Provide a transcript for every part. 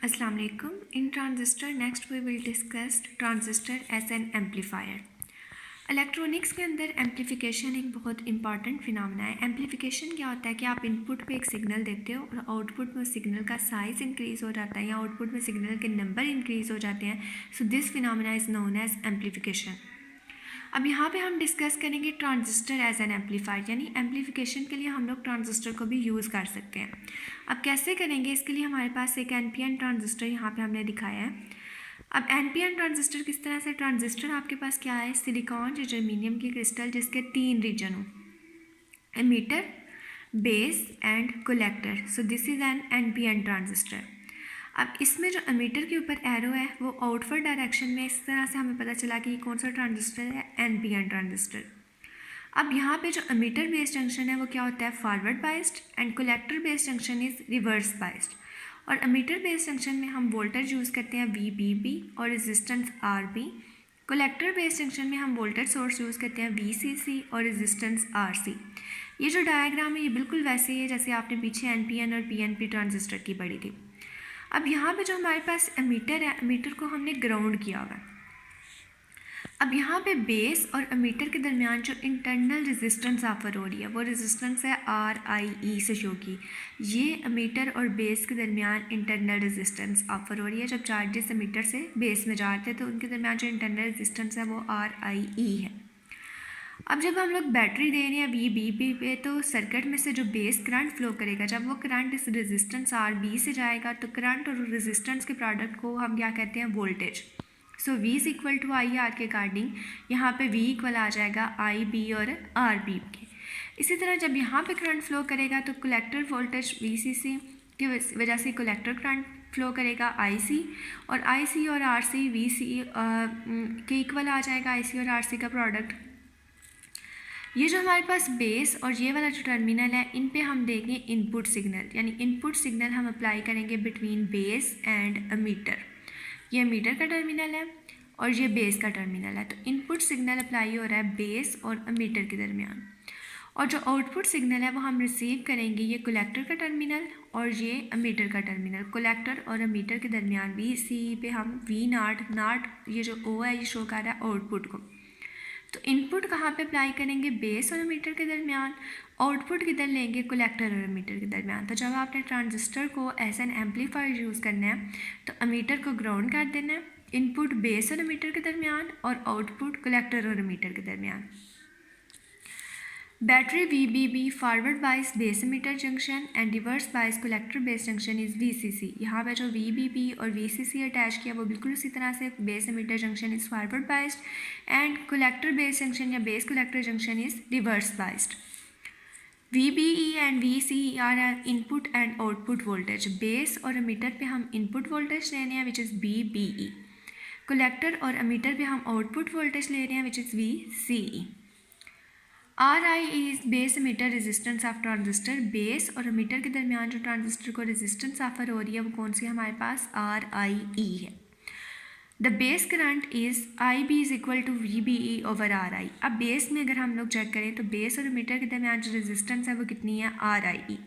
Assalamu alaikum. In transistor, next we will discuss transistor as an amplifier. Electronics के अंदर amplification एक बहुत important phenomena है। Amplification क्या होता है कि आप इनपुट पे एक सिग्नल देते हो और आउटपुट में उस सिग्नल का साइज़ इंक्रीज़ हो जाता है या आउटपुट में सिग्नल के नंबर इंक्रीज़ हो जाते हैं। So this phenomena is known as amplification. अब यहाँ पे हम डिस्कस करेंगे ट्रांजिस्टर एज एन एम्पलीफायर, यानी एम्पलीफिकेशन के लिए हम लोग ट्रांजिस्टर को भी यूज़ कर सकते हैं। अब कैसे करेंगे, इसके लिए हमारे पास एक एनपीएन ट्रांजिस्टर यहाँ पे हमने दिखाया है। अब एनपीएन ट्रांजिस्टर किस तरह से, ट्रांजिस्टर आपके पास क्या है, सिलिकॉन या जर्मेनियम की क्रिस्टल जिसके 3 रीजन हो, emitter, base and collector. So this is an NPN transistor. अब इसमें जो एमीटर के ऊपर एरो है वो आउटवर्ड डायरेक्शन में, इस तरह से हमें पता चला कि ये कौन सा ट्रांजिस्टर है, एनपीएन ट्रांजिस्टर। अब यहाँ पे जो एमीटर बेस्ड जंक्शन है वो क्या होता है, forward biased, and collector based junction is reverse biased. और एमीटर बेस्ड जंक्शन में हम वोल्टेज यूज़ करते हैं VBB और resistance RB। Collector based junction में हम वोल्टेज सोर्स यूज़ करते हैं VCC और रेजिस्टेंस RC। ये जो डायग्राम है ये बिल्कुल वैसे ही है जैसे आपने पीछे NPN और PNP ट्रांजिस्टर की पढ़ी थी। अब यहाँ पे जो हमारे पास एमीटर है, एमीटर को हमने ग्राउंड किया हुआ है। अब यहाँ पे बेस और एमीटर के दरमियान जो इंटरनल रेजिस्टेंस ऑफर हो रही है वो रेजिस्टेंस है RIE से शो की। ये एमीटर और बेस के दरमियान इंटरनल रेजिस्टेंस ऑफर हो रही है। जब चार्जेस एमीटर से बेस में जाते हैं तो उनके दरमियान जो इंटरनल रेजिस्टेंस है वो RIE है। अब जब हम लोग बैटरी दे रहे हैं VBB पे, तो सर्किट में से जो बेस करंट फ्लो करेगा, जब वो करंट इस रेजिस्टेंस RB से जाएगा तो करंट और रेजिस्टेंस के प्रोडक्ट को हम क्या कहते हैं, voltage. So V is equal to IR के अकॉर्डिंग यहाँ पे V इक्वल आ जाएगा IB और RB के। इसी तरह जब यहाँ पे करंट फ्लो करेगा तो कलेक्टर वोल्टेज VCC की वजह से कलेक्टर करंट फ्लो करेगा IC, और IC और RC VC के इक्वल आ जाएगा, IC और RC का प्रोडक्ट। ये जो हमारे पास बेस और ये वाला जो टर्मिनल है, इन पे हम देंगे इनपुट सिग्नल, यानी इनपुट सिग्नल हम अप्लाई करेंगे बिटवीन बेस एंड एमीटर। ये एमीटर का टर्मिनल है और ये बेस का टर्मिनल है। तो इनपुट सिग्नल अप्लाई हो रहा है बेस और एमीटर के दरमियान, और जो आउटपुट सिग्नल है वो हम रिसीव करेंगे ये कलेक्टर का टर्मिनल और ये एमीटर का टर्मिनल। कलेक्टर और एमीटर के दरमियान VC पे हम V0 ये जो O है ये शो कर रहा है आउटपुट को। तो इनपुट कहाँ पे अप्लाई करेंगे, बेस और एमीटर के दरमियान, आउटपुट किधर लेंगे, कलेक्टर और एमीटर के दरमियान। तो जब आपने ट्रांजिस्टर को एज एन एम्पलीफायर यूज़ करना है तो एमीटर को ग्राउंड कर देना है, इनपुट बेस और एमीटर के दरमियान और आउटपुट कलेक्टर और एमीटर के दरमियान। बैटरी VBB फॉरवर्ड बाइस base emitter junction and reverse bias collector base junction is VCC। यहाँ पे जो VBB और VCC अटैच किया वो बिल्कुल उसी तरह से base emitter junction is forward biased and collector base junction या base collector junction is reverse biased. VBE and VCE are input and output voltage. Base और एमीटर पे हम इनपुट वोल्टेज ले रहे हैं विच इज़ VBE, कलेक्टर और emitter पे हम आउटपुट वोल्टेज ले रहे हैं which is VCE। RI is base emitter resistance of transistor. Base और एमीटर के दरमियान जो ट्रांजिस्टर को रेजिस्टेंस ऑफर हो रही है वो कौन सी हमारे पास, RIE है। The base current is IB is equal to VBE over RI। अब बेस में अगर हम लोग चेक करें तो बेस और एमीटर के दरमियान जो रेजिस्टेंस है वो कितनी है, RIE।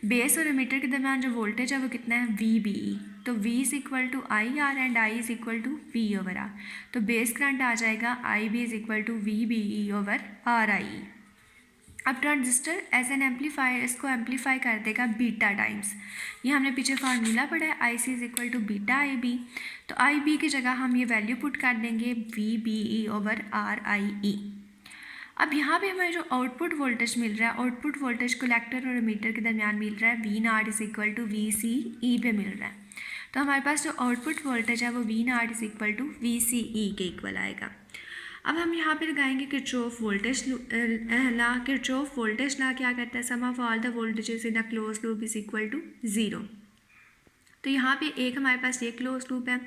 बेस और एमीटर के दरमियान जो वोल्टेज है वो कितना है, VBE। तो V is equal to IR and I is equal to V over R। तो बेस करंट आ जाएगा IB is equal to VBE over RIE। अब ट्रांजिस्टर एज एन एम्पलीफायर इसको एम्पलीफाई कर देगा बीटा टाइम्स। ये हमने पीछे फार्मूला पढ़ा है, IC is equal to beta IB। तो IB की जगह हम ये वैल्यू पुट कर देंगे VBE ओवर RIE। अब यहाँ पे हमें जो आउटपुट वोल्टेज मिल रहा है, आउटपुट वोल्टेज कलेक्टर और एमीटर के दरमियान मिल रहा है, V0 is equal to VCE पे मिल रहा है। तो हमारे पास जो आउटपुट वोल्टेज है वो V0 is equal to VCE के इक्वल आएगा। अब हम यहाँ पे लगाएंगे Kirchhoff voltage law. Kirchhoff voltage law क्या कहता है, sum of all the voltages in a close loop is equal to 0। तो यहाँ पे एक हमारे पास ये क्लोज लूप है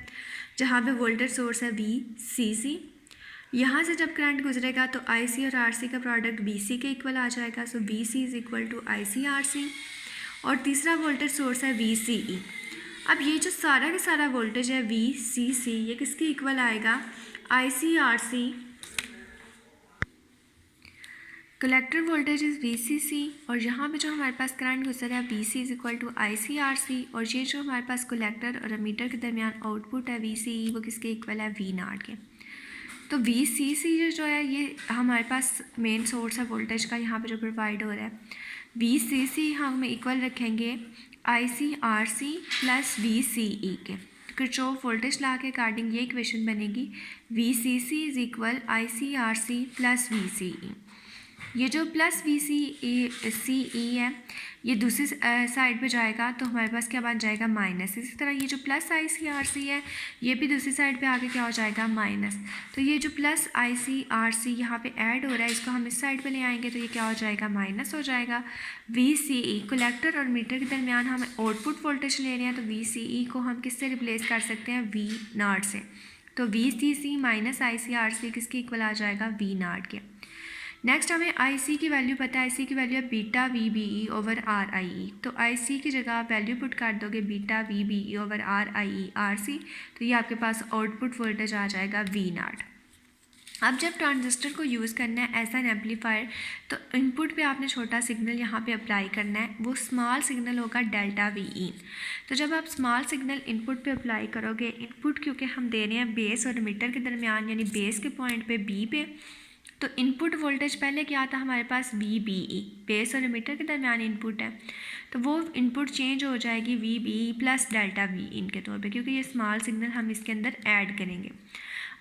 जहाँ पे वोल्टेज सोर्स है VCC। यहाँ से जब करंट गुजरेगा तो IC और RC का प्रोडक्ट BC के इक्वल आ जाएगा। So BC is equal to IC/RC। और तीसरा वोल्टेज सोर्स है VCE। अब ये जो सारा का सारा वोल्टेज है VCC ये किसके इक्वल आएगा, IC/RC collector voltage is VCC और यहाँ पे जो हमारे पास करंट गुजर रहा है VC is equal to ICRC और ये जो हमारे पास कलेक्टर और एमीटर के दरमियान आउटपुट है VCE वो किसके इक्वल है V0 के। तो VCC जो है ये हमारे पास मेन सोर्स है वोल्टेज का, यहाँ पे जो प्रोवाइड हो रहा है। VCC हम इक्वल रखेंगे ICRC प्लस VCE के। किरचॉफ वोल्टेज लॉ के अकॉर्डिंग ये इक्वेशन बनेगी VCC is equal ICRC plus VCE। ये जो प्लस VCE है ये दूसरी साइड पे जाएगा तो हमारे पास क्या बन जाएगा माइनस। इसी तरह ये जो प्लस ICRC है ये भी दूसरी साइड पे आके क्या हो जाएगा माइनस। तो ये जो प्लस ICRC यहाँ पे ऐड हो रहा है इसको हम इस साइड पे ले आएंगे तो ये क्या हो जाएगा माइनस हो जाएगा। VCE कलेक्टर और मीटर के दरमियान हम आउटपुट वोल्टेज ले रहे हैं तो VCE को हम किससे रिप्लेस कर सकते हैं V0 से। तो VCC माइनस ICRC किसके इक्वल आ जाएगा V0 के। नेक्स्ट हमें IC की वैल्यू पता है, IC की वैल्यू है बीटा VBE ओवर RIE। तो IC की जगह आप वैल्यू पुट कर दोगे beta VBE over RIE RC तो ये आपके पास आउटपुट वोल्टेज आ जाएगा V0। अब जब ट्रांजिस्टर को यूज़ करना है एज एन एम्पलीफायर तो इनपुट पे आपने छोटा सिग्नल यहाँ पे अप्लाई करना है, वो स्मॉल सिग्नल होगा डेल्टा VE। तो जब आप स्मॉल सिग्नल इनपुट पे अप्लाई करोगे, इनपुट क्योंकि हम दे रहे हैं बेस और एमीटर के दरमियान यानी बेस के पॉइंट पे B पे, तो इनपुट वोल्टेज पहले क्या था हमारे पास VBE, बेस और एमीटर के दरमियान इनपुट है तो वो इनपुट चेंज हो जाएगी VBE प्लस डेल्टा VE के तौर पे, क्योंकि ये स्मॉल सिग्नल हम इसके अंदर ऐड करेंगे।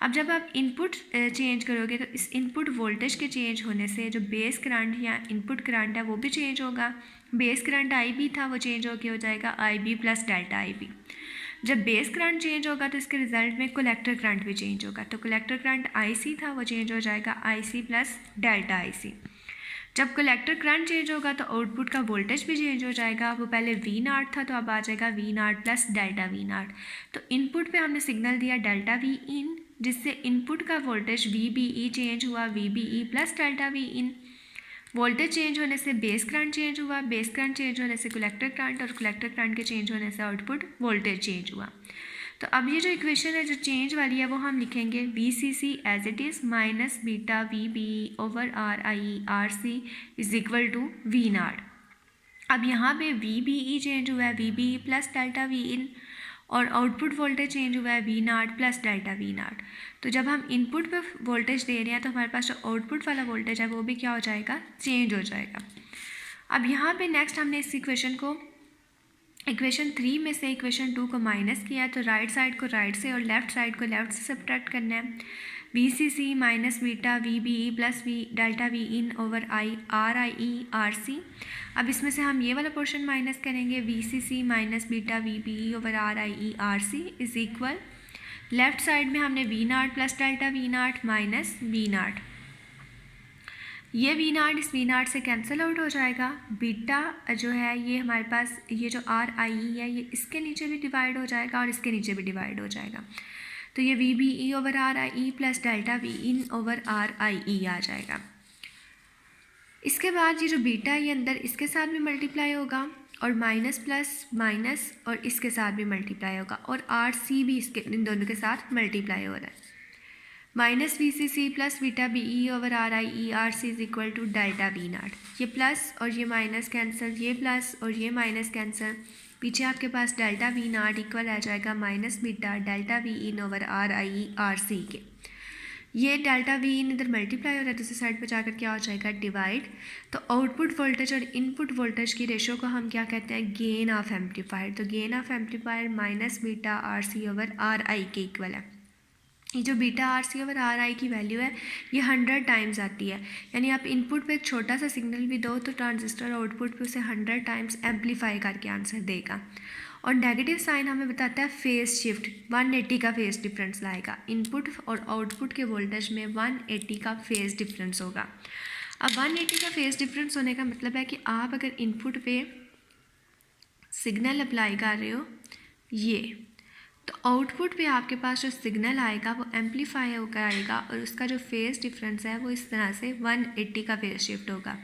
अब जब आप इनपुट चेंज करोगे तो इस इनपुट वोल्टेज के चेंज होने से जो बेस करंट या इनपुट करंट है वो भी चेंज होगा। बेस करंट IB था वो चेंज होकर हो जाएगा IB प्लस डेल्टा IB। जब बेस करंट चेंज होगा तो इसके रिजल्ट में कलेक्टर करंट भी चेंज होगा। तो कलेक्टर करंट IC था वो चेंज हो जाएगा IC प्लस डेल्टा IC। जब कलेक्टर करंट चेंज होगा तो आउटपुट का वोल्टेज भी चेंज हो जाएगा। वो पहले V0 था तो अब आ जाएगा V0 प्लस डेल्टा V0। तो इनपुट पे हमने सिग्नल दिया डेल्टा Vin जिससे इनपुट का वोल्टेज VBE चेंज हुआ VBE plus delta Vin। Voltage change होने से बेस करंट चेंज हुआ, बेस करंट चेंज होने से कलेक्टर करंट और कलेक्टर करंट के चेंज होने से आउटपुट वोल्टेज चेंज हुआ। तो अब ये जो इक्वेशन है जो चेंज वाली है वो हम लिखेंगे VCC as it is minus beta VBE over RIE RC is equal to V0। अब यहाँ पे VBE चेंज हुआ है VBE प्लस डेल्टा Vin और आउटपुट वोल्टेज चेंज हुआ है V0 प्लस डेल्टा V0। तो जब हम इनपुट पे वोल्टेज दे रहे हैं तो हमारे पास जो आउटपुट वाला वोल्टेज है वो भी क्या हो जाएगा चेंज हो जाएगा। अब यहाँ पे नेक्स्ट हमने इस इक्वेशन को इक्वेशन 3 में से इक्वेशन 2 को माइनस किया तो राइट साइड को राइट से और लेफ़्ट साइड को लेफ़्ट से सब्ट्रैक्ट करना है। VCC minus beta VBE plus delta Vin over RIE RC। अब इसमें से हम ये वाला पोर्शन माइनस करेंगे VCC minus beta VBE over RIE RC is equal left side में हमने V0 plus delta V0 minus V0। ये V0 इस V0 से कैंसिल आउट हो जाएगा। बीटा जो है ये हमारे पास ये जो RIE है ये इसके नीचे भी डिवाइड हो जाएगा और इसके नीचे भी डिवाइड हो जाएगा। तो ये VBE over RIE plus delta Vin over RIE आ जाएगा। इसके बाद ये जो बीटा है ये अंदर इसके साथ भी मल्टीप्लाई होगा और माइनस प्लस माइनस और इसके साथ भी मल्टीप्लाई होगा और RC भी इसके इन दोनों के साथ मल्टीप्लाई हो रहा है। Minus VCC plus beta BE over RIE RC is equal to delta V0। ये प्लस और ये माइनस कैंसिल, ये प्लस और ये माइनस कैंसिल, पीछे आपके पास डेल्टा V0 इक्वल आ जाएगा minus beta delta Vin over RIE RC के। ये डेल्टा Vin इधर मल्टीप्लाई हो रहा है दूसरी साइड पे जाकर क्या हो जाएगा डिवाइड। तो आउटपुट वोल्टेज और इनपुट वोल्टेज की रेशो को हम क्या कहते हैं गेन ऑफ एम्पलीफायर। तो gain of amplifier minus beta RC over RI के इक्वल है। ये जो बीटा RC ओवर RI की वैल्यू है ये 100 टाइम्स आती है, यानी आप इनपुट पे एक छोटा सा सिग्नल भी दो तो ट्रांजिस्टर आउटपुट पे उसे 100 टाइम्स एम्पलीफाई करके आंसर देगा। और नेगेटिव साइन हमें बताता है फेज़ शिफ्ट, 180 का फेज़ डिफरेंस लाएगा। इनपुट और आउटपुट के वोल्टेज में 180 का फेज़ डिफरेंस होगा। अब 180 का फेज़ डिफरेंस होने का मतलब है कि आप अगर इनपुट पे सिग्नल अप्लाई कर रहे हो ये, तो आउटपुट पे आपके पास जो सिग्नल आएगा वो एम्पलीफाई होकर आएगा और उसका जो फेज़ डिफरेंस है वो इस तरह से 180 का फेज़ शिफ्ट होगा।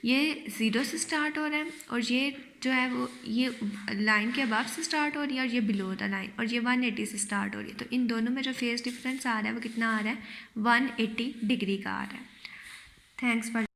ये 0 से स्टार्ट हो रहा है और ये जो है वो ये लाइन के अबव से स्टार्ट हो रही है और ये बिलो द लाइन और ये 180 से स्टार्ट हो रही है। तो इन दोनों में जो फेज़ डिफरेंस आ रहा है वो कितना आ रहा है 180 डिग्री का आ रहा है। Thanks for